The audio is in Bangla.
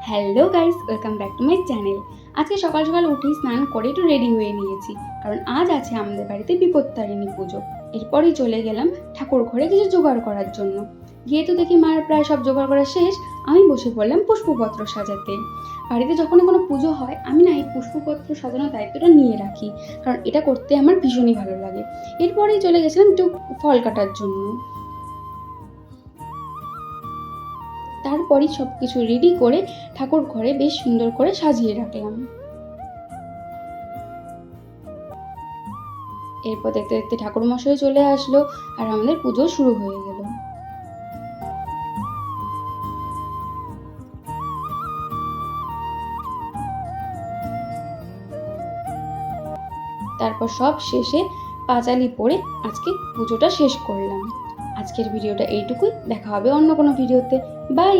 Hello guys, welcome back to my channel. আজকে সকাল সকাল উঠেই স্নান করে একটু রেডি হয়ে নিয়েছি, কারণ আজ আছে আমাদের বাড়িতে বিপত্তারিণী পুজো। এরপরই চলে গেলাম ঠাকুর ঘরে কিছু জোগাড় করার জন্য। গিয়ে তো দেখি মার প্রায় সব জোগাড় করা শেষ। আমি বসে পড়লাম পুষ্পপত্র সাজাতে। বাড়িতে যখনই কোনো পুজো হয় আমি না এই পুষ্পপত্র সাজানোর দায়িত্বটা নিয়ে রাখি, কারণ এটা করতে আমার ভীষণই ভালো লাগে। এরপরেই চলে গেছিলাম একটু ফল কাটার জন্য। তারপরই সব কিছু রেডি করে ঠাকুর ঘরে বেশ সুন্দর করে সাজিয়ে রাখলাম। এরপর দেখতে দেখতে ঠাকুর মশাই চলে আসলো আর আমাদের পুজো শুরু হয়ে গেল। তারপর সব শেষে পাঁচালি পরে আজকে পুজোটা শেষ করলাম। আজকের ভিডিওটা এইটুকুই, দেখা হবে অন্য কোনো ভিডিওতে। বাই।